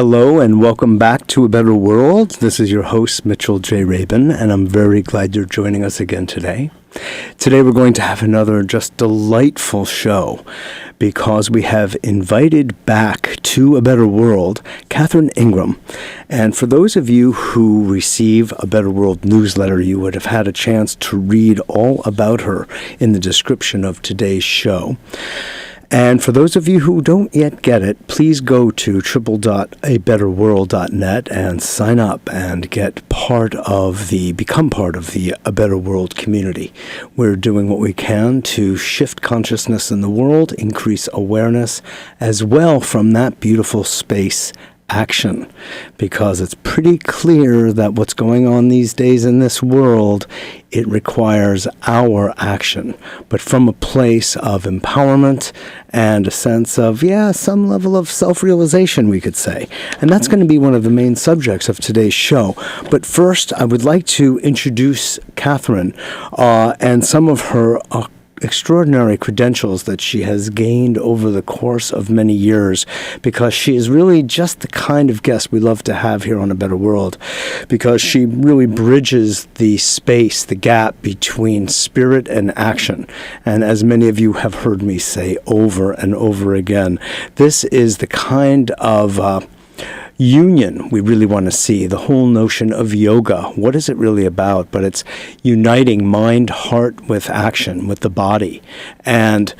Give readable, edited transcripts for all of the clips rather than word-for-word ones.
Hello and welcome back to A Better World. This is your host, Mitchell J. Rabin, and I'm very glad you're joining us again today. Today we're going to have another just delightful show because we have invited back to A Better World Catherine Ingram. And for those of you who receive A Better World newsletter, you would have had a chance to read all about her in the description of today's show. And for those of you who don't yet get it, please go to www.abetterworld.net and sign up and become part of the A Better World community. We're doing what we can to shift consciousness in the world, increase awareness, as well from that beautiful space, action, because it's pretty clear that what's going on these days in this world, it requires our action, but from a place of empowerment and a sense of, some level of self-realization, we could say. And that's going to be one of the main subjects of today's show. But first, I would like to introduce Catherine and some of her extraordinary credentials that she has gained over the course of many years, because she is really just the kind of guest we love to have here on A Better World, because she really bridges the space, the gap between spirit and action. And as many of you have heard me say over and over again, this is the kind of union we really want to see, the whole notion of yoga. What is it really about? But it's uniting mind, heart with action, with the body. And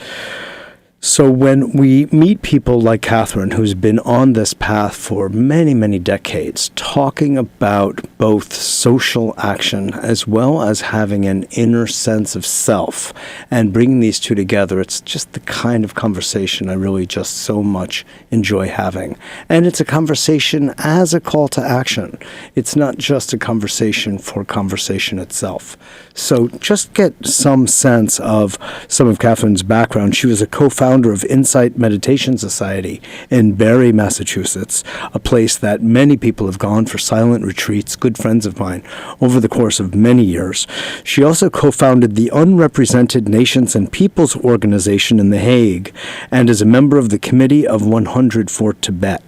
so when we meet people like Catherine, who's been on this path for many, many decades, talking about both social action as well as having an inner sense of self and bringing these two together, it's just the kind of conversation I really just so much enjoy having. And it's a conversation as a call to action. It's not just a conversation for conversation itself. So just get some sense of some of Catherine's background. She was a co-founder of Insight Meditation Society in Barre, Massachusetts, a place that many people have gone for silent retreats, good friends of mine, over the course of many years. She also co-founded the Unrepresented Nations and Peoples Organization in The Hague and is a member of the Committee of 100 for Tibet.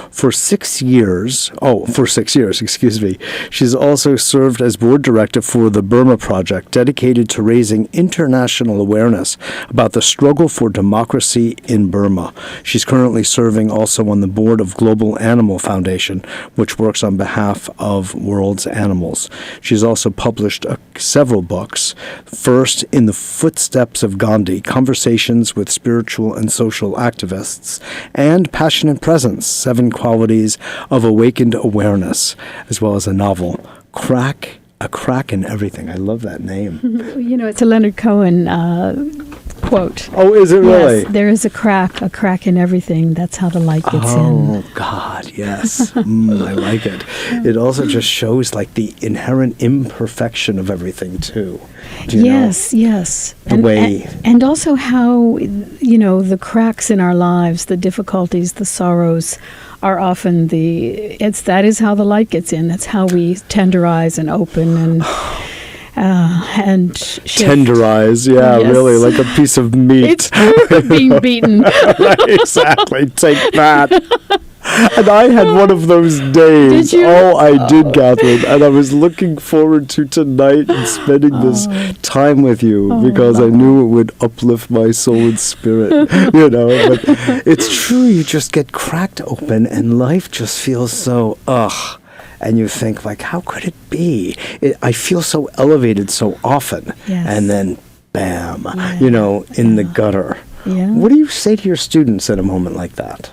For 6 years, she's also served as board director for the Burma Project, dedicated to raising international awareness about the struggle for democracy in Burma. She's currently serving also on the board of Global Animal Foundation, which works on behalf of world's animals. She's also published several books. First, in the Footsteps of Gandhi, Conversations with Spiritual and Social Activists, and Passionate Presence, 7 Qualities of Awakened Awareness, as well as a novel, A Crack in Everything. I love that name. It's a Leonard Cohen quote. Oh, is it really? Yes, there is a crack in everything. That's how the light gets in. Oh, God, yes. I like it. It also just shows like the inherent imperfection of everything, too. Yes. And also how, the cracks in our lives, the difficulties, the sorrows are often that is how the light gets in. That's how we tenderize and open and shift. Tenderize, yes. Really, like a piece of meat. It's true, being beaten. Exactly, take that. And I had one of those days. Did you? Oh, I did, Catherine. And I was looking forward to tonight and spending this time with you because I knew it would uplift my soul and spirit, But it's true, you just get cracked open and life just feels so, And you think, like, how could it be? I feel so elevated so often. Yes. And then, bam, in the gutter. Yeah. What do you say to your students at a moment like that?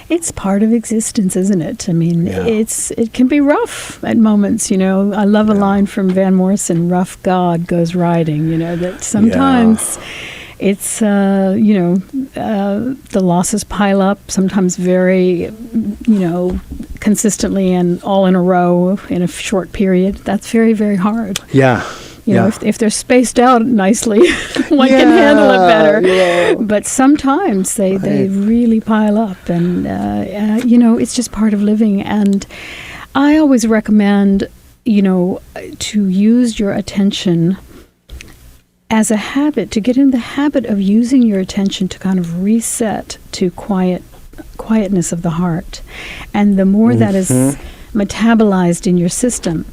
It's part of existence, isn't it? I mean, it can be rough at moments, I love a line from Van Morrison, rough God goes riding, that sometimes it's, the losses pile up, sometimes very, consistently and all in a row in a short period. That's very, very hard. Yeah. If they're spaced out nicely, one can handle it better. Yeah. But sometimes they really pile up, and it's just part of living. And I always recommend, to use your attention as a habit, to get in the habit of using your attention to kind of reset, to quiet quietness of the heart. And the more that is metabolized in your system,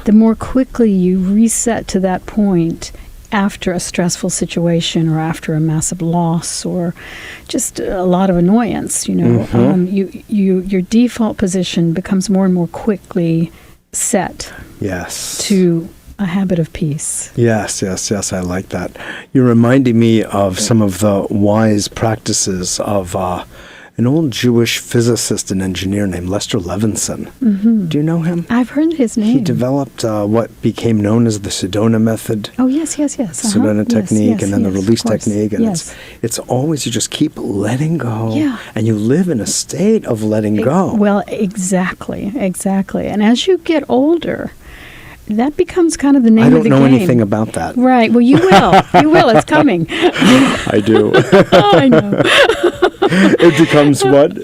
the more quickly you reset to that point after a stressful situation or after a massive loss or just a lot of annoyance. Your default position becomes more and more quickly set to a habit of peace. Yes, I like that. You're reminding me of some of the wise practices of an old Jewish physicist and engineer named Lester Levinson. Do you know him? I've heard his name. He developed what became known as the Sedona method. Oh, yes. Sedona technique, and then the release technique. And yes. it's always, you just keep letting go. Yeah. And you live in a state of letting go. Well, exactly. And as you get older, that becomes kind of the name of the game. I don't know anything about that. Right. Well, you will. It's coming. I do. I know. It becomes what?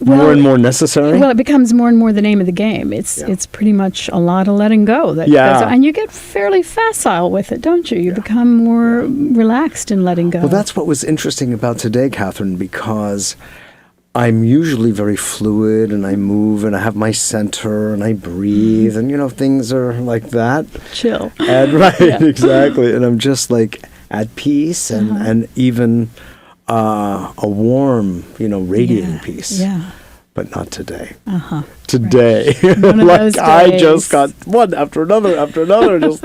More and more necessary? Well, it becomes more and more the name of the game. It's pretty much a lot of letting go. That goes on. And you get fairly facile with it, don't you? You become more relaxed in letting go. Well, that's what was interesting about today, Catherine, because I'm usually very fluid and I move and I have my center and I breathe and, things are like that. Chill. And exactly. And I'm just like at peace and even a warm, radiating peace. Yeah. But not today. Today. Right. One of those days. I just got one after another, just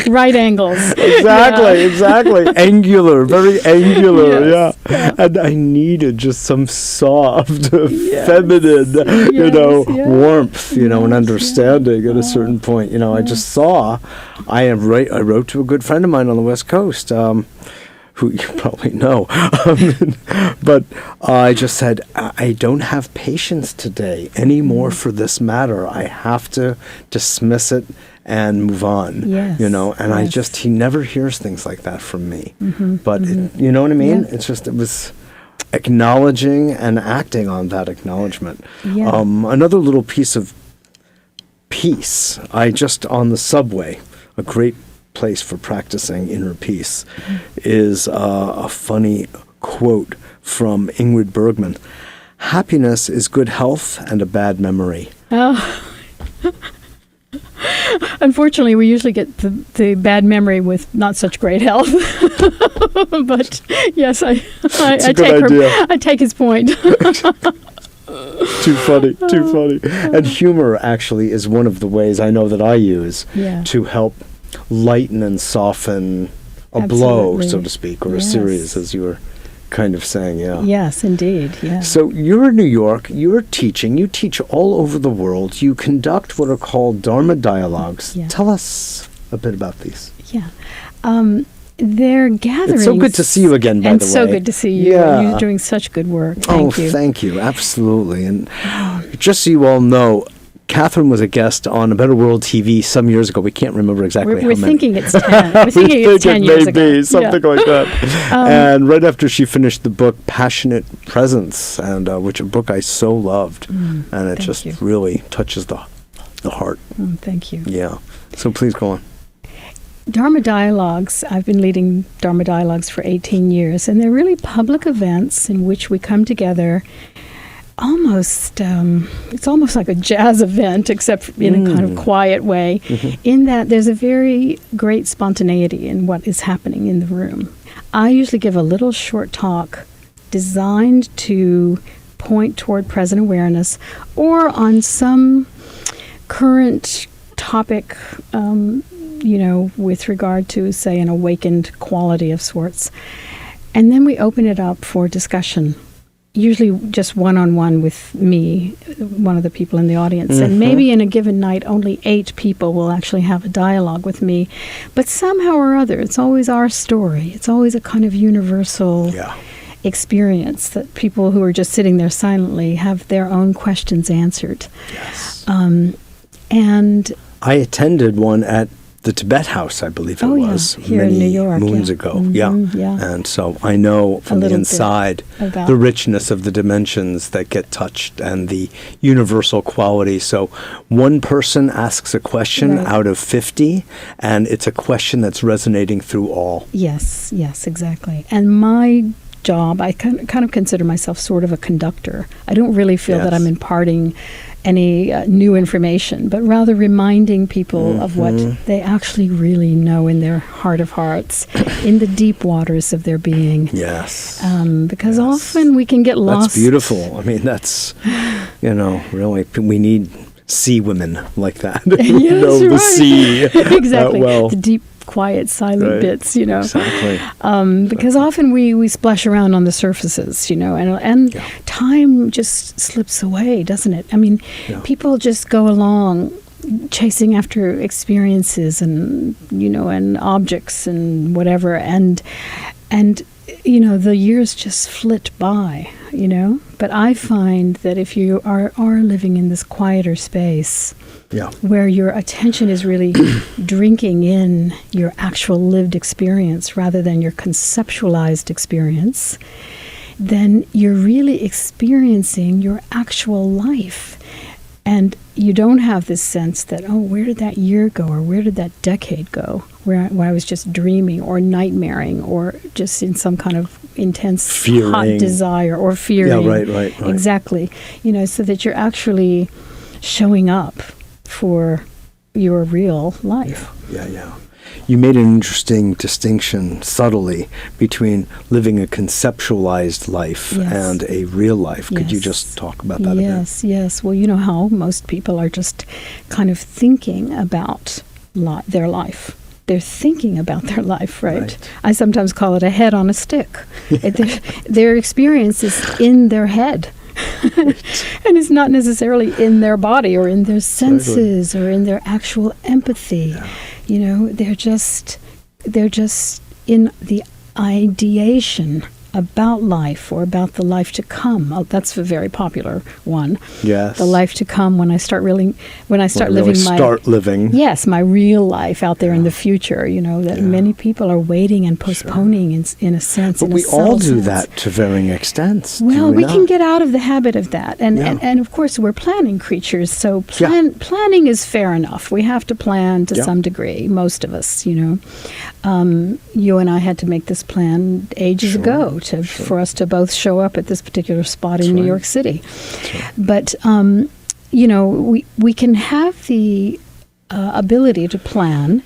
right angles. Exactly. Angular, very angular, yeah. And I needed just some soft, feminine, warmth, and understanding at a certain point. I just saw, I wrote to a good friend of mine on the West Coast, who you probably know. But I just said, I don't have patience today anymore for this matter. I have to dismiss it and move on. Yes. And he never hears things like that from me. But you know what I mean? Yeah. It was acknowledging and acting on that acknowledgement. Yeah. Another little piece of peace, on the subway, a great place for practicing inner peace, is a funny quote from Ingrid Bergman. Happiness is good health and a bad memory. Oh. Unfortunately, we usually get the bad memory with not such great health. But yes, I take his point. Too funny. And humor actually is one of the ways I know that I use to help lighten and soften a blow, so to speak, or a series, as you were kind of saying, Yes, indeed, yeah. So you're in New York, you teach all over the world, you conduct what are called Dharma Dialogues. Yeah. Tell us a bit about these. Yeah. They're gatherings. It's so good to see you again, by the way. It's so good to see you. Yeah. You're doing such good work. Thank you. Thank you. Absolutely. And just so you all know, Catherine was a guest on A Better World TV some years ago. We can't remember exactly how many. We're thinking it's 10. We're thinking it's 10 years ago. Maybe, something like that. And right after she finished the book Passionate Presence, and which a book I so loved. And it just really touches the heart. Thank you. Yeah. So please go on. Dharma Dialogues, I've been leading Dharma Dialogues for 18 years, and they're really public events in which we come together. It's almost like a jazz event, except in a kind of quiet way, in that there's a very great spontaneity in what is happening in the room. I usually give a little short talk designed to point toward present awareness or on some current topic, with regard to, say, an awakened quality of sorts. And then we open it up for discussion. Usually just one-on-one with me, one of the people in the audience. And maybe in a given night, only 8 people will actually have a dialogue with me. But somehow or other, it's always our story. It's always a kind of universal experience that people who are just sitting there silently have their own questions answered. Yes. And I attended one at the Tibet House, I believe it was, here many in New York, moons ago. And so I know from the inside the richness of the dimensions that get touched and the universal quality. So one person asks a question out of 50, and it's a question that's resonating through all. Yes, exactly. And my job, I kind of consider myself sort of a conductor. I don't really feel that I'm imparting any new information, but rather reminding people of what they actually really know in their heart of hearts, in the deep waters of their being. Yes. Because often we can get lost. That's beautiful. I mean, that's, really, we need sea women like that. Yes, the sea. Exactly. Well. The deep, quiet, silent bits, Exactly. Because often we splash around on the surfaces, and time just slips away, doesn't it? I mean, people just go along chasing after experiences and, and objects and whatever, and the years just flit by, But I find that if you are living in this quieter space, where your attention is really drinking in your actual lived experience rather than your conceptualized experience, then you're really experiencing your actual life. And you don't have this sense that, where did that year go, or where did that decade go, where I was just dreaming or nightmaring or just in some kind of intense hot desire or fearing. Yeah, right. Exactly. So that you're actually showing up for your real life. Yeah. You made an interesting distinction subtly between living a conceptualized life and a real life. Could you just talk about that a bit? Yes. Well, you know how most people are just kind of thinking about their life. They're thinking about their life, right? I sometimes call it a head on a stick. Their experience is in their head. And it's not necessarily in their body or in their senses or in their actual empathy. They're just in the ideation about life or about the life to come. That's a very popular one. Yes. The life to come when I start living Yes, my real life out there in the future, that many people are waiting and postponing in a sense. But we all do that to varying extents. Well, we can get out of the habit of that. And of course, we're planning creatures, so planning is fair enough. We have to plan to some degree, most of us, You and I had to make this plan ages ago for us to both show up at this particular spot in New York City. But, we can have the ability to plan,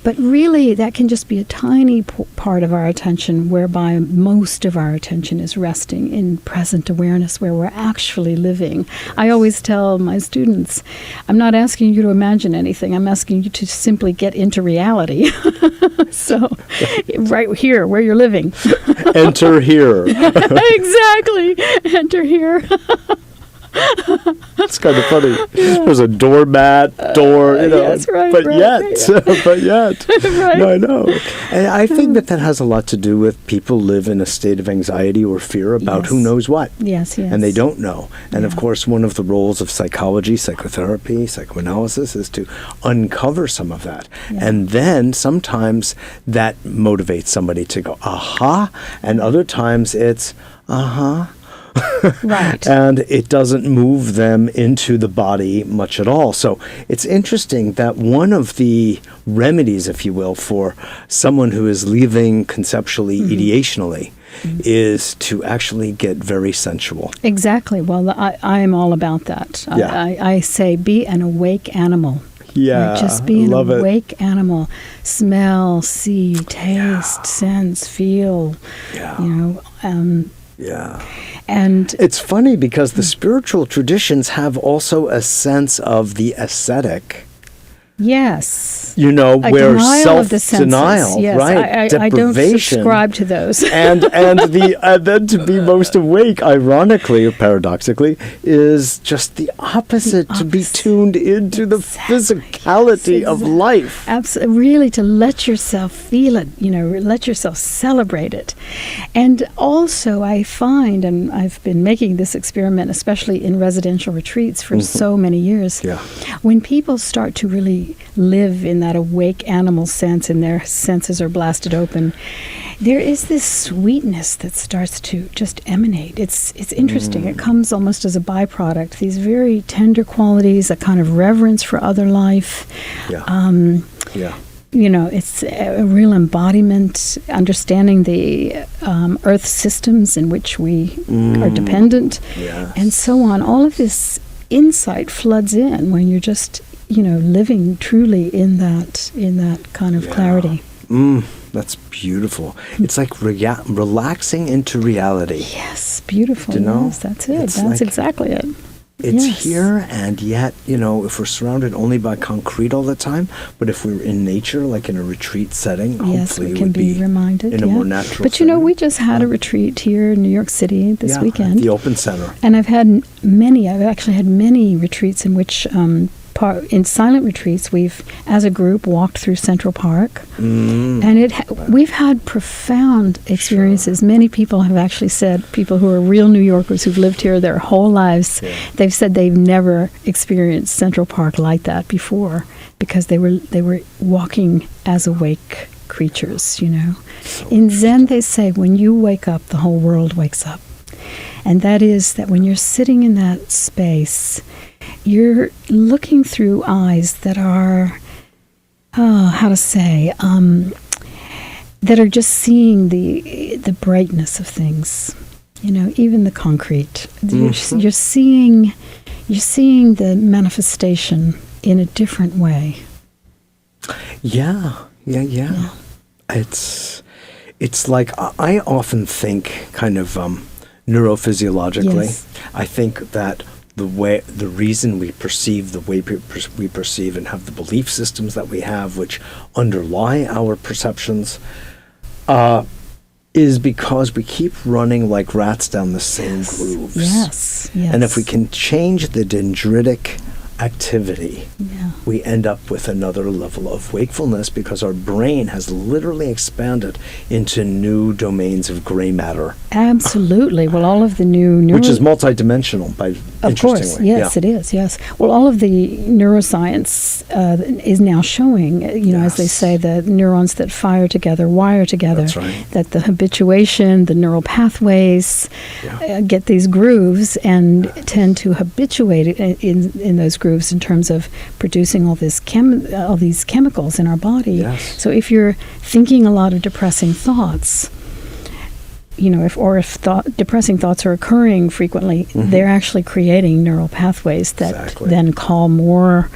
but really that can just be a tiny part of our attention, whereby most of our attention is resting in present awareness, where we're actually living. I always tell my students, I'm not asking you to imagine anything. I'm asking you to simply get into reality. So, right here, where you're living. Enter here. Exactly. Enter here. It's kind of funny. There's a doormat, yes, but yet. Right. No, I know. And I think that has a lot to do with people live in a state of anxiety or fear about who knows what. Yes. And they don't know. And of course, one of the roles of psychology, psychotherapy, psychoanalysis is to uncover some of that. Yeah. And then sometimes that motivates somebody to go, aha, and other times it's, Right. And it doesn't move them into the body much at all. So it's interesting that one of the remedies, if you will, for someone who is leaving conceptually, ideationally, is to actually get very sensual. Exactly. Well, I am all about that. Yeah. I say be an awake animal. Yeah, right? Just be an awake it. Animal. Smell, see, taste, sense, feel. Yeah. Yeah. And it's funny because the spiritual traditions have also a sense of the ascetic. Yes. Where self-denial, yes, right? I don't subscribe to those. and then to be most awake, ironically or paradoxically, is just the opposite. To be tuned into the physicality of life. Absolutely, really, to let yourself feel it. Let yourself celebrate it. And also, I find, and I've been making this experiment, especially in residential retreats for so many years. Yeah. When people start to really live in that awake animal sense and their senses are blasted open, there is this sweetness that starts to just emanate. It's interesting. It comes almost as a byproduct. These very tender qualities, a kind of reverence for other life. it's a real embodiment, understanding the earth systems in which we are dependent, and so on. All of this insight floods in when you're just, living truly in that kind of clarity. That's beautiful. It's like relaxing into reality. Yes, beautiful. Yes, that's it. That's like, exactly it. It's here, and yet, if we're surrounded only by concrete all the time, but if we're in nature, like in a retreat setting, hopefully we can be reminded in a more natural But setting. we just had a retreat here in New York City this weekend. At the Open Center. And I've actually had many retreats in which, in silent retreats, we've, as a group, walked through Central Park. And we've had profound experiences. Sure. Many people have actually said, people who are real New Yorkers who've lived here their whole lives, they've said they've never experienced Central Park like that before, because they were walking as awake creatures, So in Zen, they say, when you wake up, the whole world wakes up. And that is that when you're sitting in that space, you're looking through eyes that are, that are just seeing the brightness of things, even the concrete. You're seeing the manifestation in a different way. Yeah. It's like, I often think kind of neurophysiologically. Yes. I think that the reason we perceive the way we perceive and have the belief systems that we have, which underlie our perceptions, is because we keep running like rats down the same grooves. Yes. And if we can change the dendritic activity, we end up with another level of wakefulness, because our brain has literally expanded into new domains of gray matter. Absolutely. Well, all of the new which is multidimensional, of course, yes, it is. Yes. Well, all of the neuroscience is now showing, as they say, the neurons that fire together wire together. That's right. That the habituation, the neural pathways get these grooves and tend to habituate in those grooves in terms of producing all these chemicals in our body. Yes. So if you're thinking a lot of depressing thoughts, if depressing thoughts are occurring frequently, they're actually creating neural pathways that then call more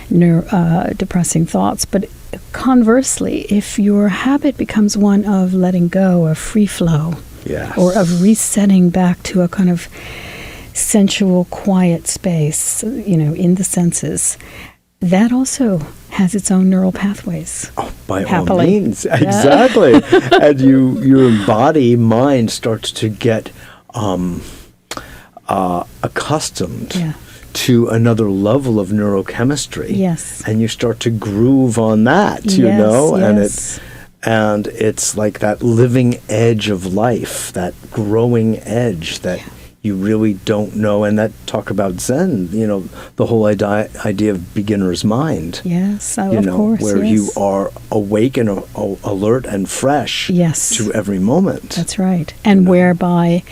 depressing thoughts. But conversely, if your habit becomes one of letting go, of free flow, or of resetting back to a kind of sensual, quiet space, in the senses, that also has its own neural pathways. Oh, by happily. all means, exactly. And your body, mind starts to get accustomed to another level of neurochemistry. Yes. And you start to groove on that, and it's like that living edge of life, that growing edge that you really don't know. And that talk about Zen, the whole idea of beginner's mind. Yes, of course. Where you are awake and alert and fresh to every moment. That's right. And whereby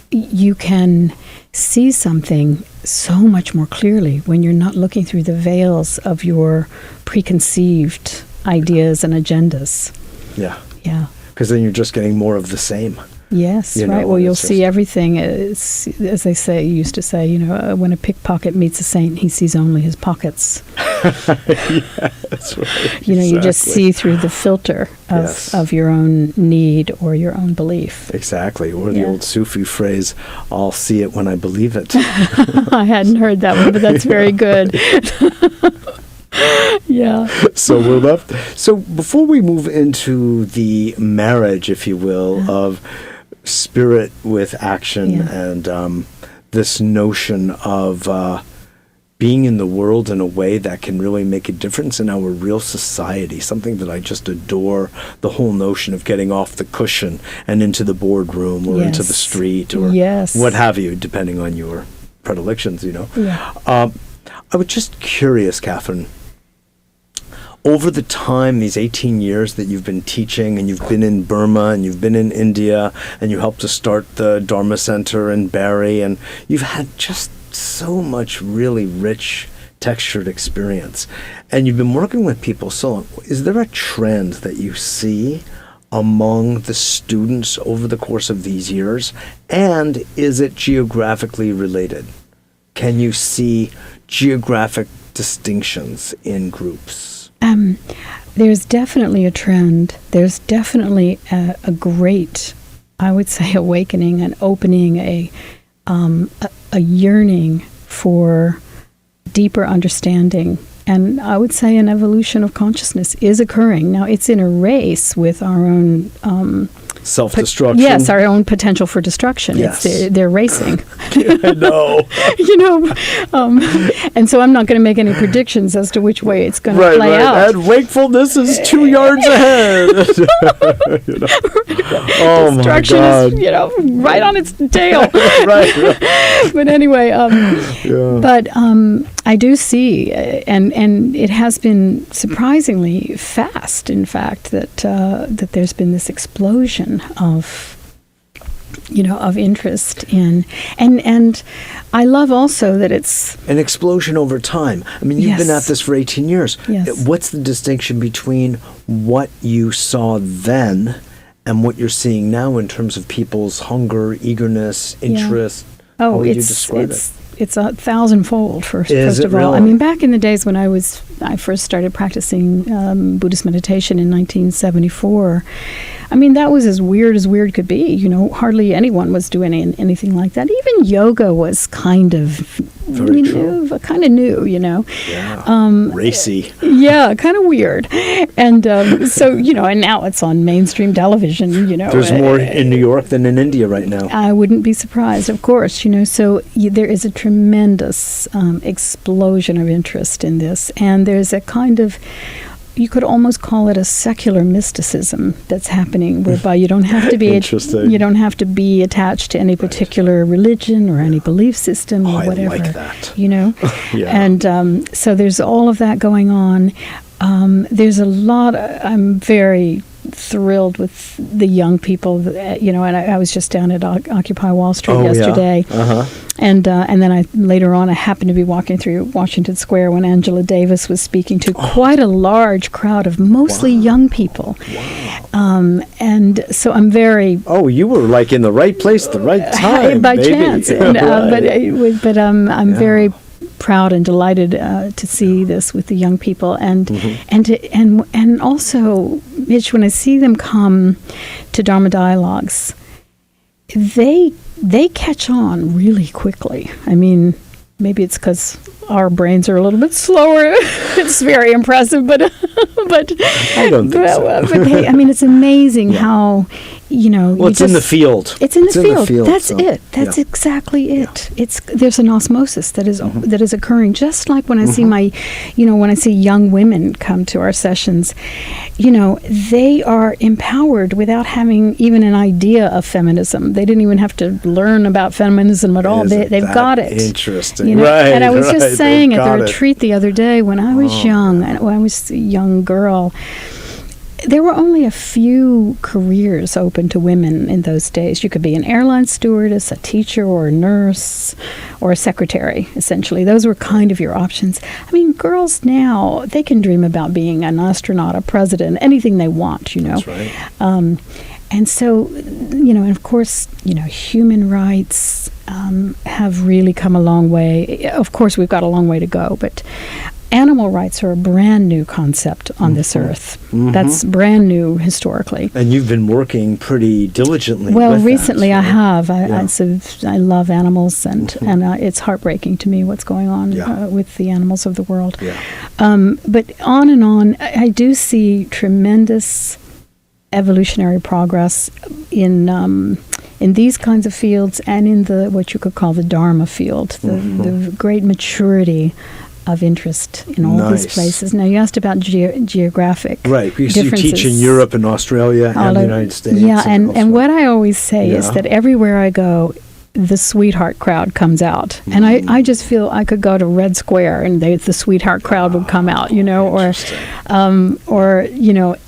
you can see something so much more clearly when you're not looking through the veils of your preconceived ideas and agendas. Yeah. Because then you're just getting more of the same. Yes, right. Well, you'll see everything, as they used to say, when a pickpocket meets a saint, he sees only his pockets. That's right. You just see through the filter of your own need or your own belief. Exactly. Or the old Sufi phrase, I'll see it when I believe it. I hadn't heard that one, but that's very good. So we're left. So before we move into the marriage, if you will, of spirit with action and this notion of being in the world in a way that can really make a difference in our real society, something that I just adore, the whole notion of getting off the cushion and into the boardroom or into the street or what have you, depending on your predilections, I was just curious, Catherine, over the time, these 18 years that you've been teaching, and you've been in Burma, and you've been in India, and you helped to start the Dharma Center in Barre, and you've had just so much really rich textured experience. And you've been working with people so long. Is there a trend that you see among the students over the course of these years? And is it geographically related? Can you see geographic distinctions in groups? There's definitely a trend. There's definitely a great, I would say, awakening and opening, a yearning for deeper understanding. And I would say an evolution of consciousness is occurring. Now, it's in a race with our own self-destruction. Yes, our own potential for destruction. Yes. They're racing. I know. And so I'm not going to make any predictions as to which way it's going to play out. And wakefulness is 2 yards ahead. Oh destruction my God. is, right on its tail. right. But anyway, I do see, and it has been surprisingly fast, in fact, that there's been this explosion of interest in, and I love also that it's an explosion over time. I mean, you've been at this for 18 years. Yes. What's the distinction between what you saw then and what you're seeing now in terms of people's hunger, eagerness, interest? How would you describe it? It's 1,000-fold, first of all. Really? I mean, back in the days when I first started practicing Buddhist meditation in 1974, I mean, that was as weird could be. Hardly anyone was doing anything like that. Even yoga was kind of new. Yeah. Racy. Yeah, kind of weird. And so, and now it's on mainstream television, There's more in New York than in India right now. I wouldn't be surprised, of course, so there is a tremendous explosion of interest in this. And there's a kind of, you could almost call it a secular mysticism that's happening, whereby you don't have to be you don't have to be attached to any particular religion or any belief system or whatever. I like that. Yeah. And so there's all of that going on. There's a lot. I'm very thrilled with the young people, and I was just down at Occupy Wall Street yesterday. Yeah. Uh-huh. And then later on I happened to be walking through Washington Square when Angela Davis was speaking to quite a large crowd of mostly young people. Wow. And so I'm very... Oh, you were like in the right place at the right time. By baby. chance. And, but I'm very proud and delighted to see this with the young people, and and also, Mitch, when I see them come to Dharma Dialogues, they catch on really quickly. I mean, maybe it's because our brains are a little bit slower. It's very impressive, but I don't think so. But it's amazing how. Well, it's in the field. It's in the field. That's so, it. That's exactly it. There's an osmosis that is occurring. Just like when I see when I see young women come to our sessions, they are empowered without having even an idea of feminism. They didn't even have to learn about feminism at all. They've got it. Interesting. Right. And I was just saying at the retreat the other day, when I was young, when I was a young girl, there were only a few careers open to women in those days. You could be an airline stewardess, a teacher, or a nurse, or a secretary, essentially. Those were kind of your options. I mean, girls now, they can dream about being an astronaut, a president, anything they want, That's right. And so, and of course, human rights have really come a long way. Of course, we've got a long way to go, but animal rights are a brand new concept on this earth. Mm-hmm. That's brand new historically. And you've been working pretty diligently with recently that, I have. I love animals, and it's heartbreaking to me what's going on with the animals of the world. Yeah. But on and on, I do see tremendous evolutionary progress in these kinds of fields, and in the what you could call the Dharma field, the great maturity of interest in all these places. Now, you asked about geographic differences. You teach in Europe and Australia and the United States. Yeah, and what I always say is that everywhere I go, the sweetheart crowd comes out. And I just feel I could go to Red Square and the sweetheart crowd would come out, or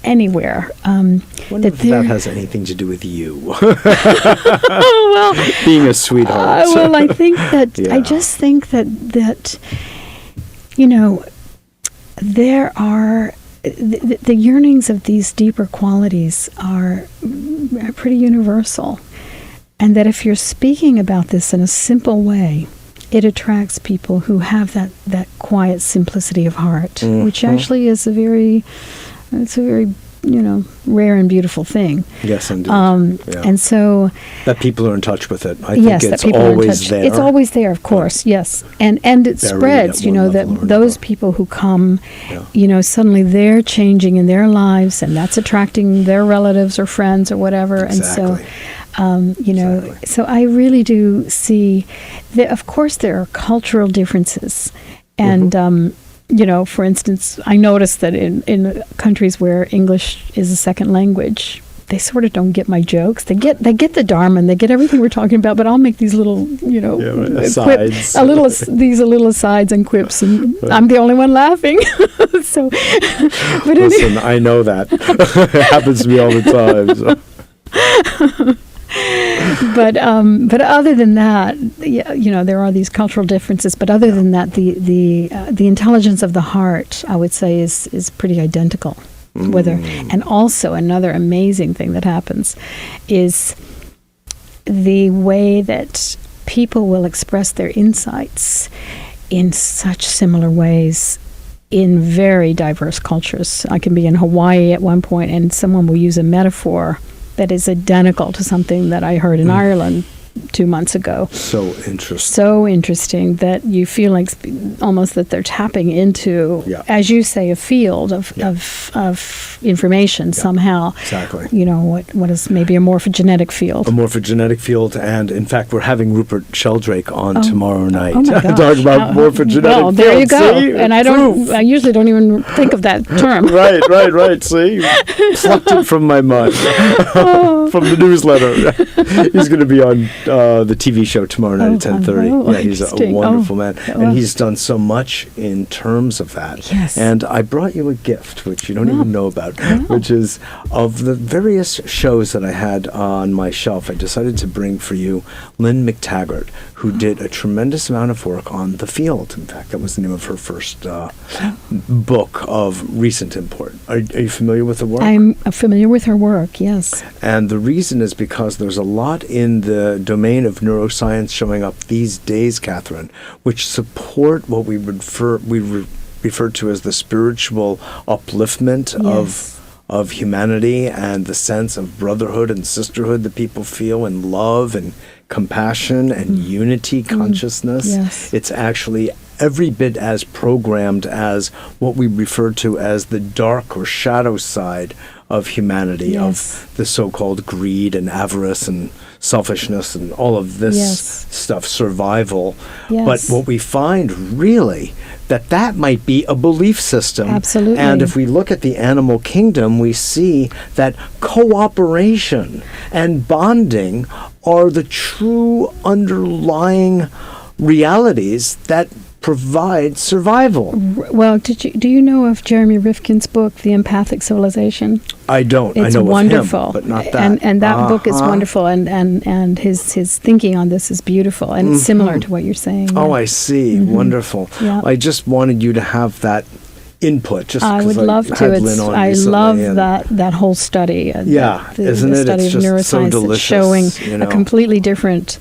anywhere. I wonder if that has anything to do with you. Well, being a sweetheart. I think that I just think that there are the yearnings of these deeper qualities are pretty universal, and that if you're speaking about this in a simple way, it attracts people who have that quiet simplicity of heart, which actually is a very rare and beautiful thing. Yes, indeed. And so that people are in touch with it. I think it's always there. It's always there, of course. Yes, and it spreads. That those people who come, suddenly they're changing in their lives, and that's attracting their relatives or friends or whatever. Exactly. And so, so I really do see that. Of course, there are cultural differences, and. For instance, I noticed that in countries where English is a second language, they sort of don't get my jokes. They get the Dharma and they get everything we're talking about, but I'll make these little, asides. These little asides and quips, and I'm the only one laughing. So, but listen, I know that. It happens to me all the time. So. But other than that, there are these cultural differences. But other than that, the intelligence of the heart, I would say, is pretty identical. And also another amazing thing that happens is the way that people will express their insights in such similar ways in very diverse cultures. I can be in Hawaii at one point, and someone will use a metaphor that is identical to something that I heard in Ireland 2 months ago. So interesting. So interesting that you feel like almost that they're tapping into, as you say, a field of information somehow. Exactly. What is maybe a morphogenetic field. A morphogenetic field, and in fact, we're having Rupert Sheldrake on tomorrow night. Oh my gosh. Talk about morphogenetic well, there you go. See? And I usually don't even think of that term. Right. See? Plucked it from my mind. From the newsletter. He's going to be on the TV show tomorrow night at 10:30. He's a wonderful man. And he's done so much in terms of that. Yes. And I brought you a gift, which you don't even know about, which is of the various shows that I had on my shelf, I decided to bring for you Lynn McTaggart, who did a tremendous amount of work on the field. In fact, that was the name of her first book of recent import. Are you familiar with the work? I'm familiar with her work, yes. And the reason is because there's a lot in the domain of neuroscience showing up these days, Catherine, which support what we refer to as the spiritual upliftment of humanity and the sense of brotherhood and sisterhood that people feel, and love and compassion and unity consciousness. Yes. It's actually every bit as programmed as what we refer to as the dark or shadow side of humanity, of the so-called greed and avarice and selfishness and all of this stuff, survival. But what we find really, that might be a belief system. Absolutely. And if we look at the animal kingdom, we see that cooperation and bonding are the true underlying realities that provide survival. Well, do you know of Jeremy Rifkin's book, The Empathic Civilization? I don't. It's I know wonderful. Of him, but not that. And that book is wonderful, and his thinking on this is beautiful, and it's similar to what you're saying. Oh, I see. Wonderful. Yeah. I just wanted you to have that input. Just I would love to. I love that whole study. Isn't the it? study It's of just neuroscience so delicious, showing a completely different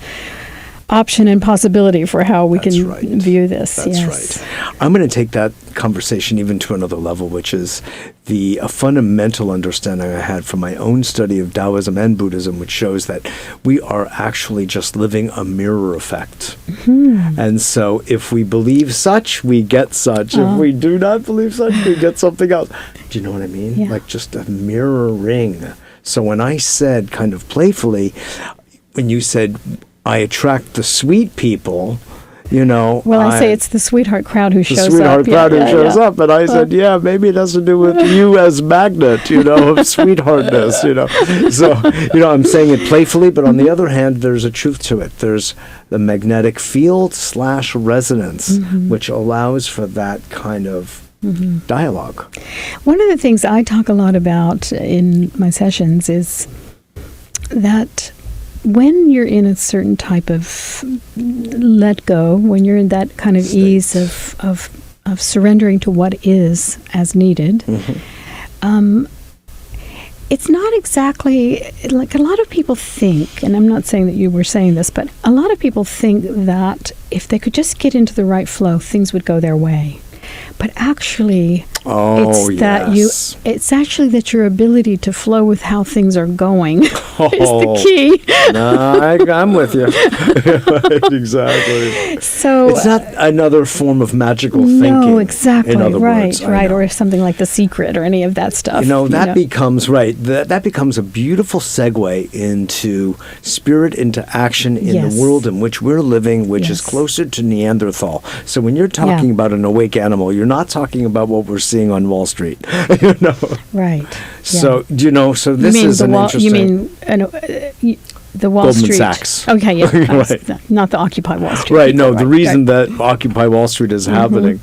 option and possibility for how we can view this. That's right. I'm going to take that conversation even to another level, which is a fundamental understanding I had from my own study of Taoism and Buddhism, which shows that we are actually just living a mirror effect. And so if we believe such, we get such. If we do not believe such, we get something else. Do you know what I mean? Yeah. Like just a mirroring. So when I said kind of playfully, when you said, I attract the sweet people, Well, I say it's the sweeght-heart crowd who shows up. The sweetheart crowd who shows up. And I said, maybe it has to do with you as magnet, of sweetheartness, So, I'm saying it playfully, but on the other hand, there's a truth to it. There's the magnetic field / resonance, which allows for that kind of dialogue. One of the things I talk a lot about in my sessions is that when you're in a certain type of let go, when you're in that kind of ease of surrendering to what is as needed. It's not exactly, like a lot of people think, and I'm not saying that you were saying this, but a lot of people think that if they could just get into the right flow, things would go their way. But actually, it's actually that your ability to flow with how things are going is the key. I'm with you. Exactly. So it's not another form of magical thinking. No, exactly. In other words, Or something like The Secret or any of that stuff. Becomes that becomes a beautiful segue into spirit, into action in the world in which we're living, which is closer to Neanderthal. So when you're talking about an awake animal, you're not talking about what we're seeing on Wall Street. Right. So so this is an interesting. You mean the Wall Goldman Street? Sachs. Okay, yeah, Right. Not the Occupy Wall Street. Right. No, the reason that Occupy Wall Street is happening.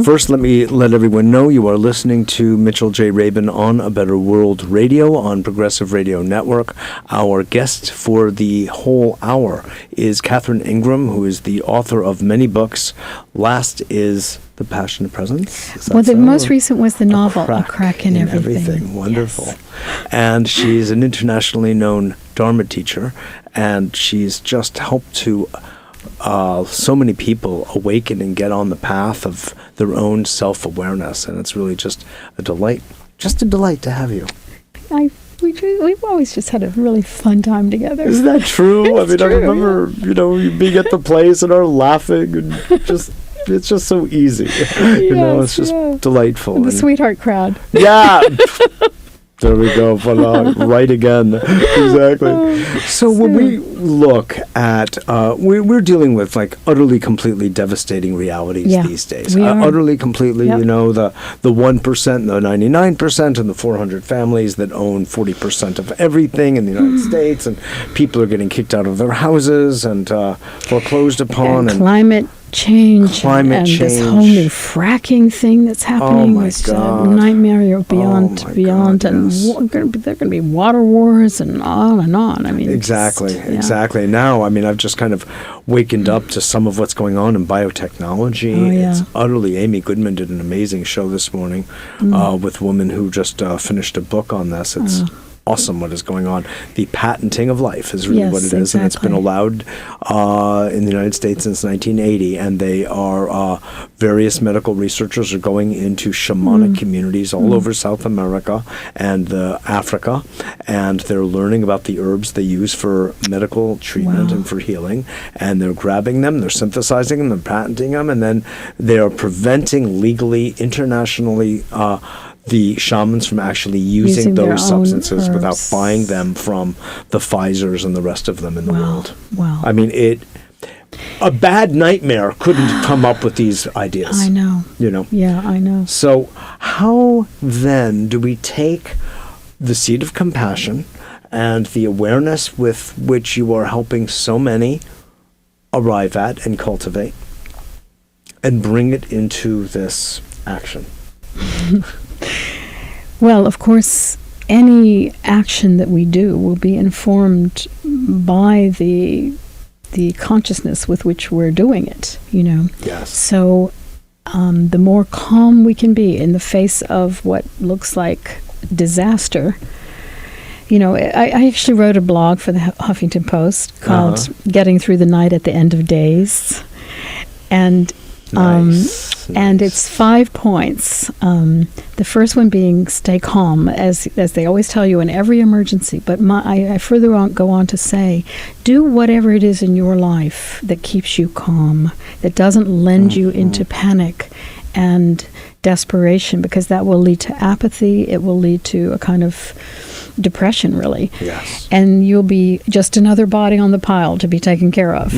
First, let me let everyone know you are listening to Mitchell J. Rabin on A Better World Radio on Progressive Radio Network. Our guest for the whole hour is Catherine Ingram, who is the author of many books. Last is The Passionate Presence. Well, the most recent was the novel, A Crack in Everything. Wonderful. Yes. And she's an internationally known Dharma teacher, and she's just helped to so many people awaken and get on the path of their own self-awareness, and it's really just a delight to have you. We've always just had a really fun time together. Isn't that true? It's true, I remember, being at the place and our laughing and just... It's just so easy. It's just delightful. The sweetheart crowd. Yeah. There we go. Voila. Right again. Exactly. So when we look at, we're dealing with like utterly, completely devastating realities these days. Utterly, completely, the 1%, the 99%, and the 400 families that own 40% of everything in the United States. And people are getting kicked out of their houses and foreclosed upon. And climate change and this whole new fracking thing that's happening. It's a nightmare beyond. And there are going to be water wars and on. I mean, exactly. Now, I've just kind of wakened up to some of what's going on in biotechnology. It's utterly. Amy Goodman did an amazing show this morning with a woman who just finished a book on this. It's awesome what is going on. The patenting of life is really what it is, and it's been allowed in the United States since 1980, and they are various medical researchers are going into shamanic communities all over South America and Africa, and they're learning about the herbs they use for medical treatment and for healing, and they're grabbing them, they're synthesizing them, they're patenting them, and then they're preventing legally, internationally, the shamans from actually using those substances without buying them from the Pfizers and the rest of them in the world. Wow. A bad nightmare couldn't come up with these ideas. I know. Yeah, I know. So how then do we take the seed of compassion and the awareness with which you are helping so many arrive at and cultivate and bring it into this action? Well, of course, any action that we do will be informed by the consciousness with which we're doing it, Yes. So the more calm we can be in the face of what looks like disaster. I actually wrote a blog for the Huffington Post called Getting Through the Night at the End of Days. And and it's 5 points. The first one being stay calm, as they always tell you in every emergency. But I further go on to say, do whatever it is in your life that keeps you calm, that doesn't lend you into panic and desperation, because that will lead to apathy. It will lead to a kind of depression, really. Yes. And you'll be just another body on the pile to be taken care of,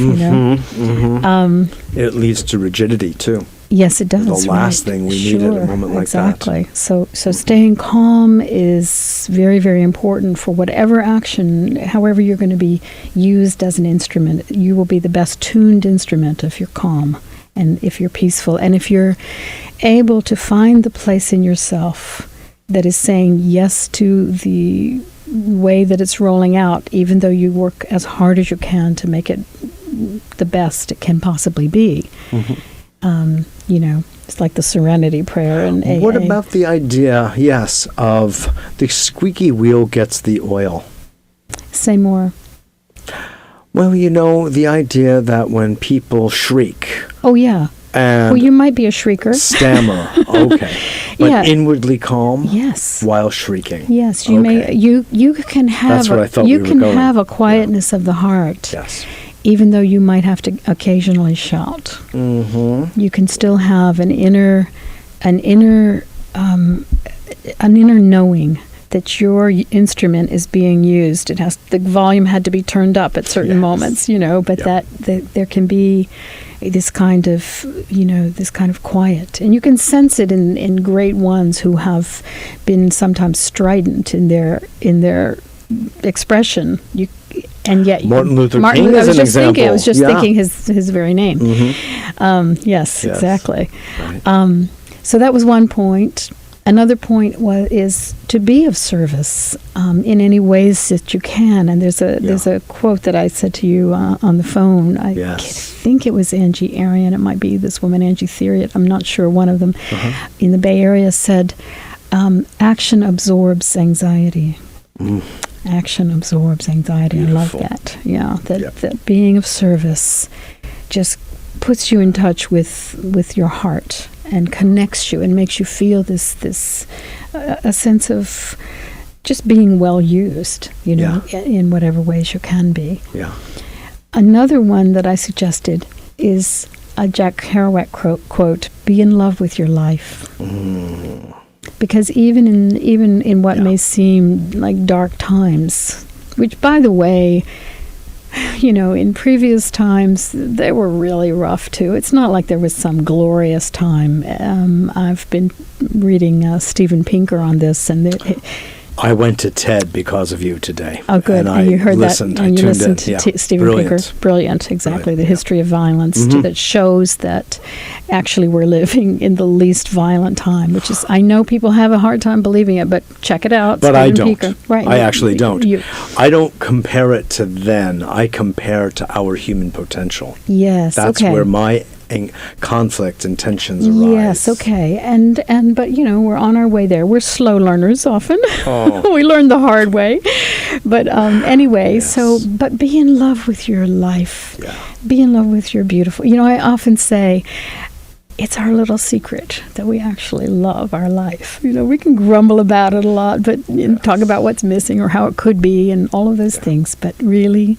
It leads to rigidity, too. Yes, it does. The last thing we need at a moment like that. So staying calm is very, very important for whatever action, however you're going to be used as an instrument. You will be the best tuned instrument if you're calm and if you're peaceful, and if you're able to find the place in yourself that is saying yes to the way that it's rolling out, even though you work as hard as you can to make it the best it can possibly be. It's like the Serenity Prayer in AA. What about the idea, yes, of the squeaky wheel gets the oil? Say more. Well, the idea that when people shriek Oh, yeah. and Well, you might be a shrieker. stammer, okay, but Yeah. inwardly calm Yes. while shrieking. Yes, you may. Okay. You can have. That's where I thought you we were can going. have a quietness of the heart, Yes. even though you might have to occasionally shout. Mm-hmm. You can still have an inner knowing that your instrument is being used. The volume had to be turned up at certain Yes. moments, but Yep. that there can be this kind of quiet, and you can sense it in great ones who have been sometimes strident in their expression. And yet, Martin Luther King I is was an just thinking. I was just example. thinking his very name. Mm-hmm. Yes, exactly. Right. So that was one point. Another point is to be of service in any ways that you can. And there's a quote that I said to you on the phone. I think it was Angie Arian. It might be this woman, Angie Theriot. I'm not sure. One of them in the Bay Area said, "Action absorbs anxiety." Mm. Action absorbs anxiety. Beautiful. I love that. Yeah, that being of service just puts you in touch with your heart and connects you and makes you feel this a sense of just being well used, in whatever ways you can be. Yeah. Another one that I suggested is a Jack Kerouac quote, "Be in love with your life." Mm. Because even in what may seem like dark times, which, by the way, in previous times, they were really rough, too. It's not like there was some glorious time. I've been reading Steven Pinker on this, and I went to TED because of you today. Oh, good. And you heard listened. that. And you listened to Steven Brilliant. Pinker. Brilliant, exactly. Brilliant. The history of violence Mm-hmm. that shows that actually we're living in the least violent time, which is, I know people have a hard time believing it, but check it out. But Steven I don't. Pinker. Right. I actually don't. You, I don't compare it to then. I compare to our human potential. yes, That's okay. where my conflict and tensions arise. Yes, okay. But we're on our way there. We're slow learners often. Oh. We learn the hard way. But anyway, Yes. but be in love with your life. Yeah. Be in love with your beautiful. I often say it's our little secret that we actually love our life. We can grumble about it a lot, but talk about what's missing or how it could be and all of those things. But really,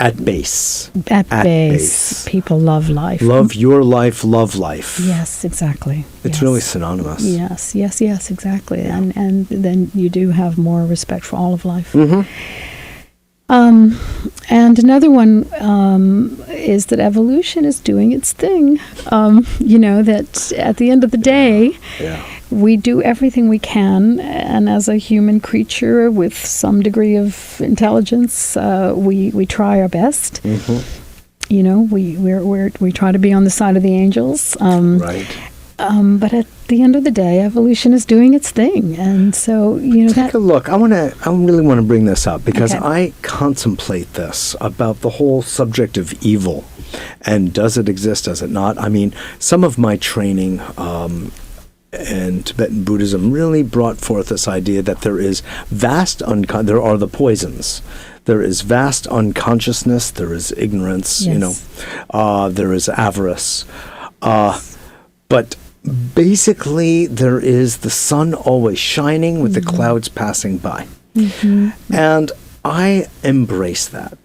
At base. at base, people love life. Love your life, love life. Yes, exactly. It's Yes. really synonymous. Yes, exactly. And then you do have more respect for all of life. Mm-hmm. And another one is that evolution is doing its thing. That at the end of the day, we do everything we can, and as a human creature with some degree of intelligence, we try our best. Mm-hmm. We try to be on the side of the angels. Right. But at the end of the day, evolution is doing its thing, and so Take a look. I really want to bring this up because Okay. I contemplate this about the whole subject of evil, and does it exist? Does it not? I mean, some of my training in Tibetan Buddhism really brought forth this idea that there is there are the poisons. There is vast unconsciousness. There is ignorance. Yes. There is avarice. But basically, there is the sun always shining with the clouds passing by. Mm-hmm. And I embrace that.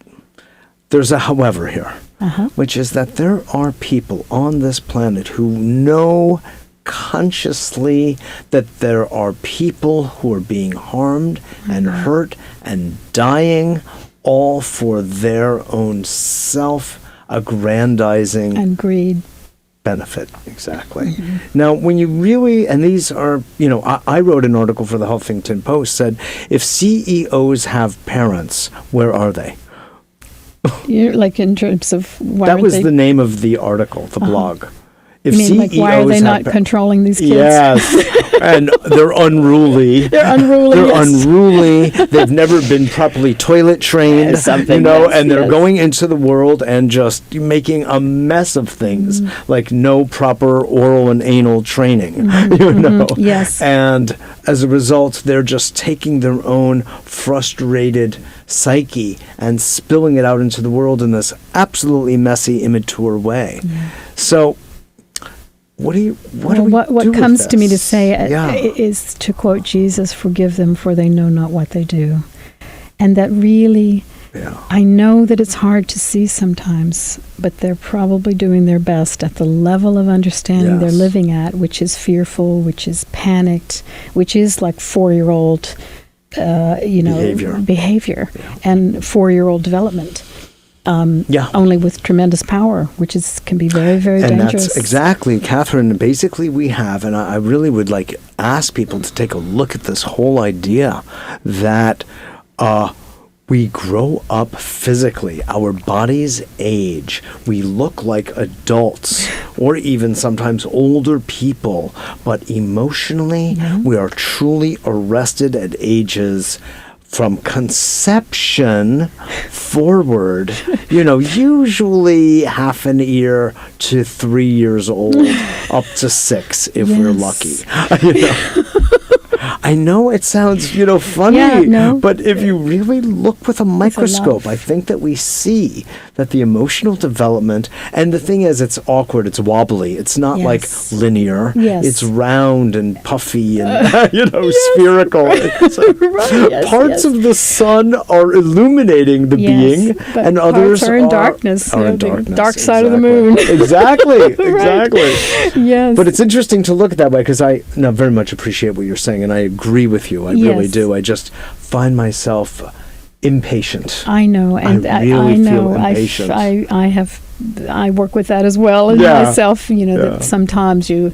There's a however here, which is that there are people on this planet who know consciously that there are people who are being harmed and hurt and dying, all for their own self-aggrandizing and greed. benefit. Exactly. Now, when you really, and these are, I wrote an article for the Huffington Post, said, if CEOs have parents, where are they? Like in terms of why That aren't was they- the name of the article, the blog. If You mean, like, why are they not controlling these kids? Yes, and they're unruly. They're unruly. They're yes. unruly. They've never been properly toilet trained. Something, And they're going into the world and just making a mess of things, like no proper oral and anal training. Yes. And as a result, they're just taking their own frustrated psyche and spilling it out into the world in this absolutely messy, immature way. Yeah. So, what do we do what with comes to me to this? say is to quote Jesus, "Forgive them, for they know not what they do," and that really, I know that it's hard to see sometimes, but they're probably doing their best at the level of understanding they're living at, which is fearful, which is panicked, which is like 4-year-old, behavior and 4-year-old development. Only with tremendous power, which can be very, very dangerous. And that's exactly, Catherine, basically we have, and I really would ask people to take a look at this whole idea that we grow up physically, our bodies age, we look like adults or even sometimes older people, but emotionally we are truly arrested at ages from conception forward, usually half an year to 3 years old, up to 6 if we're lucky. I know it sounds, funny, but if you really look with a microscope, I think that we see that the emotional development, and the thing is, it's awkward, it's wobbly, it's not like linear, it's round and puffy and, spherical. Parts of the sun are illuminating the being, and others are in darkness. The dark side of the moon. Exactly. Yes. But it's interesting to look at that way, because I very much appreciate what you're saying, and I agree with you. I really do. I just find myself impatient. I know, and I really feel impatient. I work with that as well in myself. That sometimes you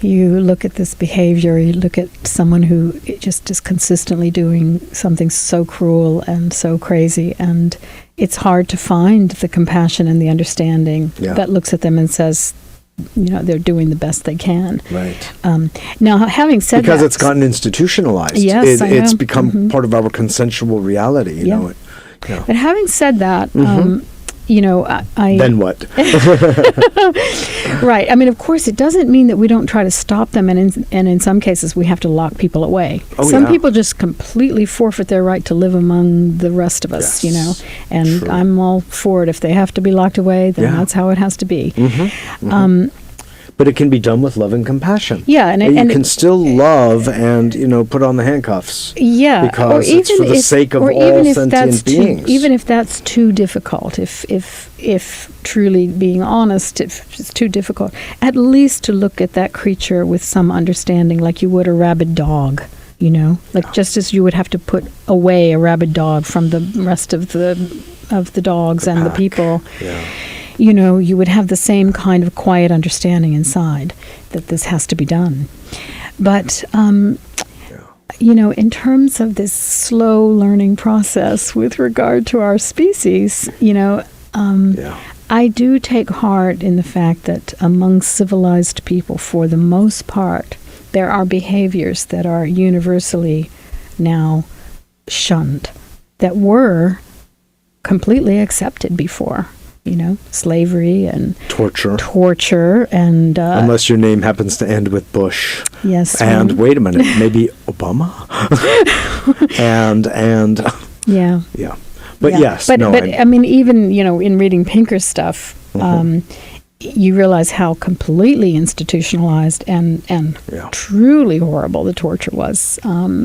look at this behavior, you look at someone who just is consistently doing something so cruel and so crazy, and it's hard to find the compassion and the understanding that looks at them and says, they're doing the best they can. Right. Now, having said because that... it's gotten institutionalized. Yes, it's become part of our consensual reality, you know. But having said that, I... Then what? Right. I mean, of course, it doesn't mean that we don't try to stop them, and in some cases we have to lock people away. Some people just completely forfeit their right to live among the rest of us, and I'm all for it. If they have to be locked away, then that's how it has to be. But it can be done with love and compassion. Yeah, and you can still love and put on the handcuffs. Yeah, because it's for the sake of all sentient beings. Even if that's too difficult, if truly being honest, if it's too difficult, at least to look at that creature with some understanding, like you would a rabid dog. Just as you would have to put away a rabid dog from the rest of the dogs and the people. Yeah. You would have the same kind of quiet understanding inside that this has to be done. But, in terms of this slow learning process with regard to our species, I do take heart in the fact that among civilized people, for the most part, there are behaviors that are universally now shunned that were completely accepted before. Slavery and torture and unless your name happens to end with Bush. Yes. And wait a minute, maybe Obama. and But yes. But I mean, even in reading Pinker's stuff, you realize how completely institutionalized and truly horrible the torture was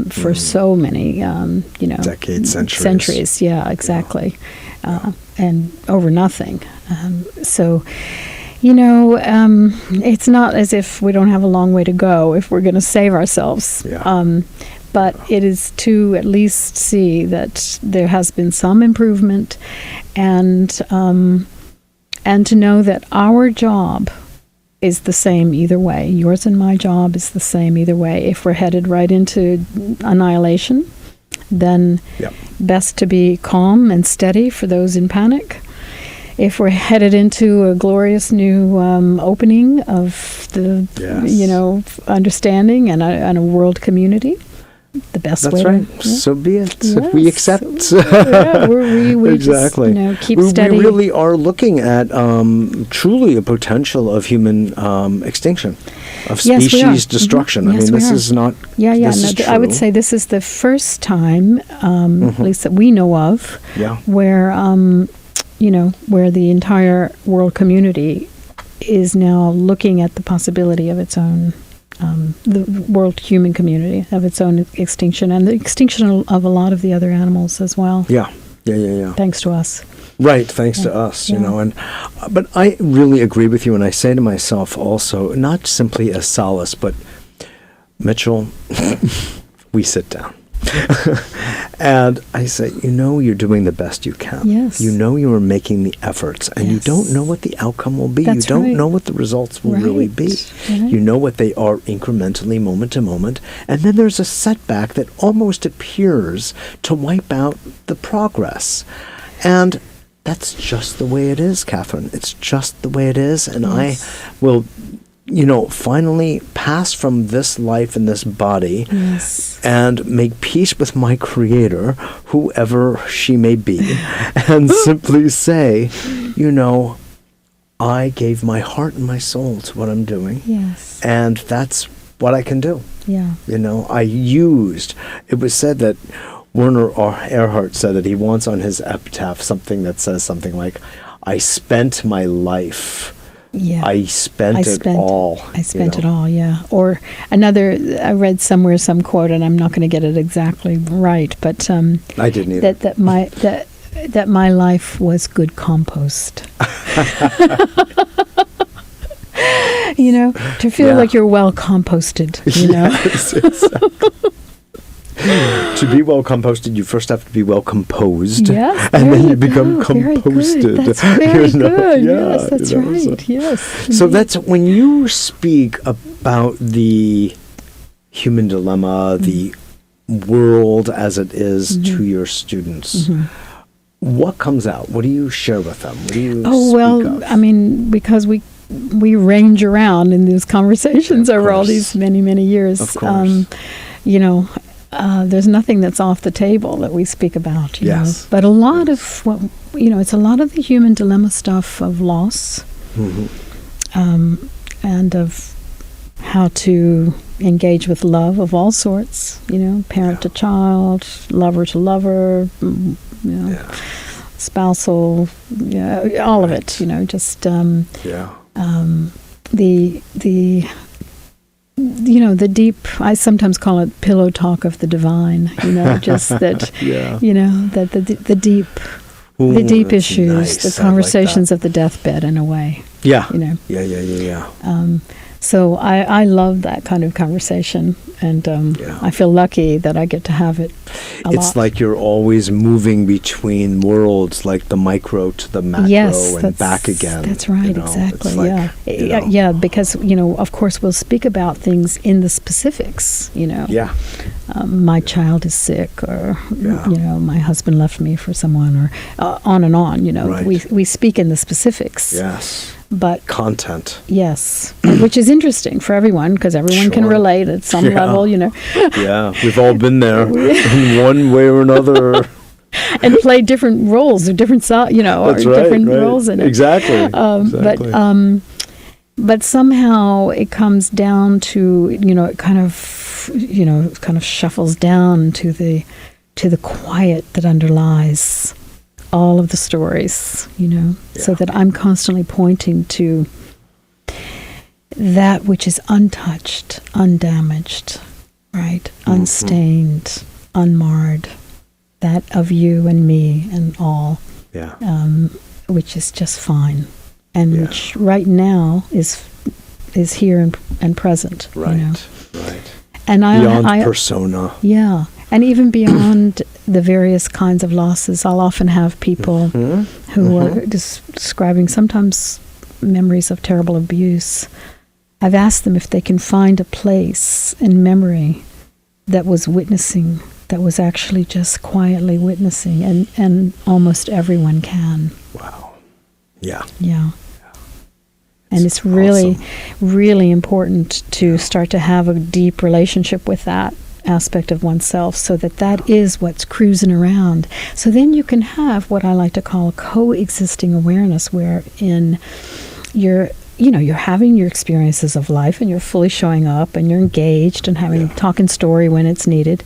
for so many decades, centuries. Yeah, exactly. And over nothing. It's not as if we don't have a long way to go if we're going to save ourselves. But it is to at least see that there has been some improvement, and to know that our job is the same either way. Yours and my job is the same either way. If we're headed right into annihilation, then best to be calm and steady for those in panic. if we're headed into a glorious new opening of the, understanding and a world community, the best That's way right. to... Yeah. So be it. Yes. We accept. We Exactly. just, keep steady. We really are looking at truly a potential of human extinction, of species destruction. Yes, this is not... This is I would true. say this is the first time, at least that we know of, where, where the entire world community is now looking at the possibility of its own... the world human community of its own extinction, and the extinction of a lot of the other animals as well. Yeah. Thanks to us. Right, thanks to us, but I really agree with you, and I say to myself also, not simply as solace, but Mitchell, we sit down. And I say, you're doing the best you can. Yes. You are making the efforts, and you don't know what the outcome will be. That's you don't right. know what the results will really be. Right. You know what they are incrementally, moment to moment, and then there's a setback that almost appears to wipe out the progress. And that's just the way it is, Catherine. It's just the way it is, and I will... finally pass from this life and this body and make peace with my Creator, whoever she may be, and simply say, I gave my heart and my soul to what I'm doing. Yes. And that's what I can do. Yeah. It was said that Werner Erhard said that he wants on his epitaph something that says something like, I spent my life... Yeah. I spent it all. I spent it all, yeah. Or another, I read somewhere some quote, and I'm not going to get it exactly right, but I didn't either. That my life was good compost. To feel like you're well composted. Yes, exactly. To be well composted, you first have to be well composed, and then you become composted. That's very good. Yes, that's right. Yes. So that's when you speak about the human dilemma, the world as it is to your students. What comes out? What do you share with them? What do you speak of? Because we range around in these conversations over all these many, many years. Of course. There's nothing that's off the table that we speak about, you know. But a lot of what, it's a lot of the human dilemma stuff of loss, and of how to engage with love of all sorts, parent to child, lover to lover, spousal, all of it, just the deep, I sometimes call it pillow talk of the divine, just that, that the deep issues, the conversations of the deathbed in a way. Yeah. So I love that kind of conversation, and I feel lucky that I get to have it a lot. It's like you're always moving between worlds, like the micro to the macro and back again. That's right, exactly. Because, of course we'll speak about things in the specifics, my child is sick, or, my husband left me for someone, or on and on, we speak in the specifics. Yes. But content. Yes, which is interesting for everyone, because everyone can relate at some level, Yeah, we've all been there in one way or another. And play different roles, or different, roles in it. Exactly. But somehow it comes down to, it kind of shuffles down to the quiet that underlies all of the stories, so that I'm constantly pointing to that which is untouched, undamaged, right? Unstained, unmarred, that of you and me and all, which is just fine, and which right now is here and present, right. And beyond persona. Yeah. And even beyond the various kinds of losses, I'll often have people who are describing sometimes memories of terrible abuse. I've asked them if they can find a place in memory that was witnessing, that was actually just quietly witnessing, and almost everyone can. Wow. Yeah. Yeah. And it's really, really important to start to have a deep relationship with that aspect of oneself, so that is what's cruising around. So then you can have what I like to call coexisting awareness, wherein you're having your experiences of life and you're fully showing up and you're engaged and having talking story when it's needed.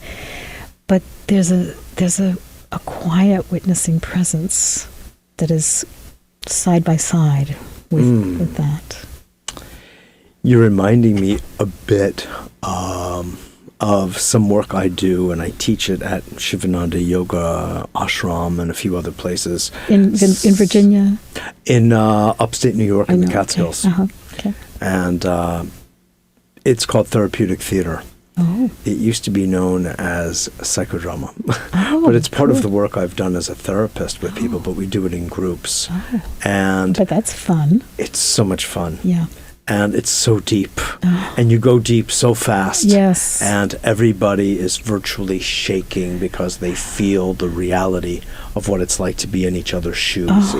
But there's a quiet witnessing presence that is side by side with that. You're reminding me a bit of some work I do, and I teach it at Shivananda Yoga Ashram and a few other places. In Virginia? In upstate New York in the Catskills. Okay. Okay. And it's called Therapeutic Theatre. Oh. It used to be known as psychodrama. Oh, but it's part cool. of the work I've done as a therapist with people, but we do it in groups. Oh. And but that's fun. It's so much fun. Yeah. And it's so deep. And you go deep so fast. Yes. And everybody is virtually shaking because they feel the reality of what it's like to be in each other's shoes. Oh.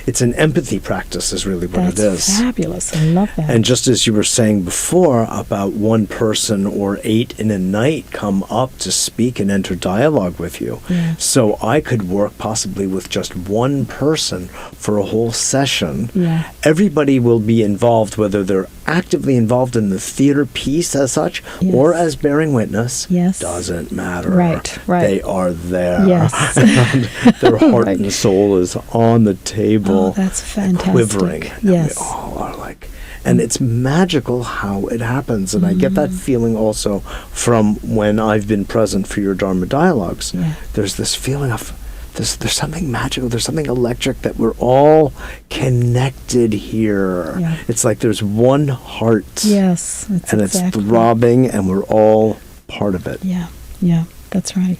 It's an empathy practice is really what it is. That's fabulous. I love that. And just as you were saying before about one person or 8 in a night come up to speak and enter dialogue with you. Yeah. So I could work possibly with just one person for a whole session. Yeah. Everybody will be involved, whether they're actively involved in the theater piece as such or as bearing witness. Yes. Doesn't matter. Right. They are there. Yes. And their heart and soul is on the table. Oh, that's fantastic. Quivering. Yes. And we all are like, and it's magical how it happens. And I get that feeling also from when I've been present for your Dharma Dialogues. Yeah. There's this feeling of there's something magical, there's something electric that we're all connected here. Yeah. It's like there's one heart. Yes. And it's throbbing and we're all part of it. Yeah. Yeah. That's right.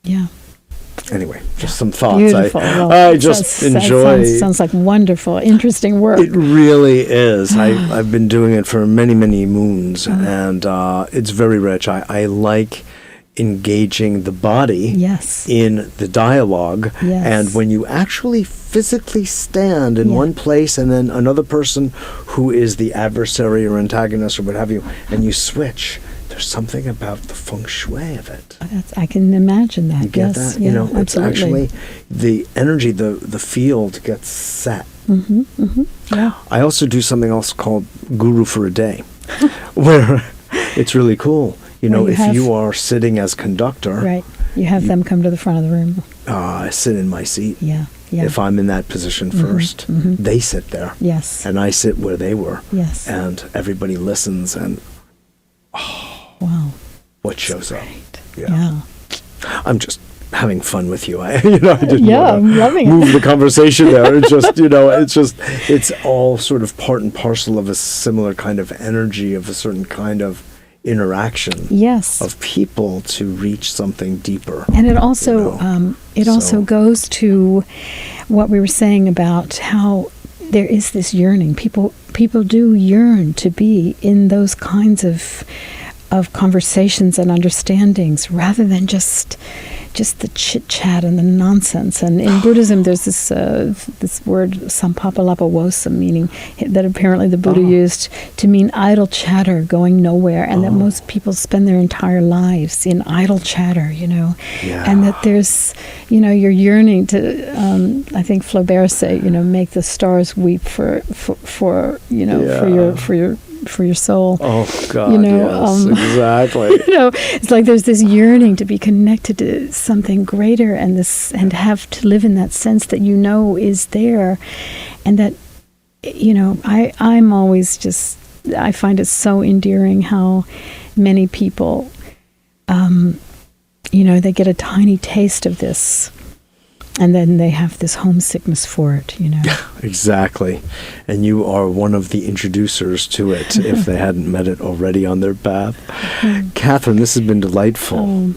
Yeah. Anyway, just some thoughts. Beautiful. I just enjoy. Sounds like wonderful, interesting work. It really is. I've been doing it for many, many moons, and it's very rich. I like engaging the body in the dialogue. Yes. And when you actually physically stand in one place and then another person who is the adversary or antagonist or what have you, and you switch, there's something about the feng shui of it. I can imagine that. You get that? Yeah, it's actually the energy, the field gets set. Yeah. I also do something else called Guru for a Day, where it's really cool. If you are sitting as conductor. Right. You have them come to the front of the room. I sit in my seat. Yeah. Yeah. If I'm in that position first, they sit there. Yes. And I sit where they were. Yes. And everybody listens and wow. What shows up. Yeah. I'm just having fun with you. I didn't want I'm loving move it. the conversation there. It's just, it's all sort of part and parcel of a similar kind of energy, of a certain kind of interaction of people to reach something deeper. And it also also goes to what we were saying about how there is this yearning. People do yearn to be in those kinds of conversations and understandings rather than just the chit-chat and the nonsense. And in Buddhism, there's this word, sampapalapawosa, meaning that apparently the Buddha used to mean idle chatter going nowhere, and that most people spend their entire lives in idle chatter, and that there's, you're yearning to, I think Flaubert say, make the stars weep for your soul. Oh God, yes, exactly. It's like there's this yearning to be connected to something greater, and have to live in that sense that is there, and that I'm always just, I find it so endearing how many people they get a tiny taste of this. And then they have this homesickness for it, Exactly. And you are one of the introducers to it, if they hadn't met it already on their path. Catherine, this has been delightful.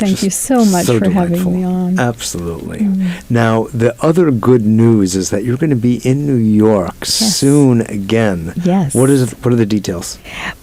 Thank you so much so for delightful. having me on. Absolutely. Now, the other good news is that you're going to be in New York soon again. Yes. What are the details?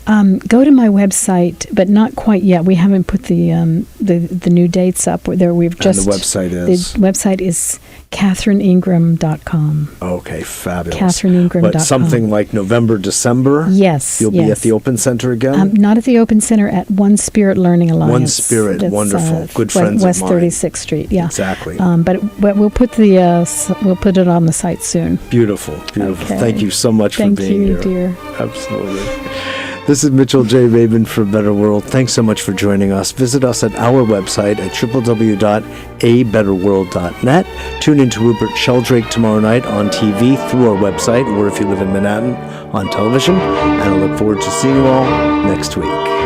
Go to my website, but not quite yet. We haven't put the new dates up. There, we've just. And the website is? The website is CatherineIngram.com. Okay, fabulous. CatherineIngram.com. But something like November, December? Yes. You'll be at the Open Center again? Not at the Open Center, at One Spirit Learning Alliance. One Spirit, wonderful. Good friends West of mine. 36th Street, yeah. Exactly. But we'll put we'll put it on the site soon. Beautiful, beautiful. Okay. Thank you so much for being here. Thank you, dear. Absolutely. This is Mitchell J. Rabin for A Better World. Thanks so much for joining us. Visit us at our website at www.abetterworld.net. Tune in to Rupert Sheldrake tomorrow night on TV through our website, or if you live in Manhattan, on television. And I look forward to seeing you all next week.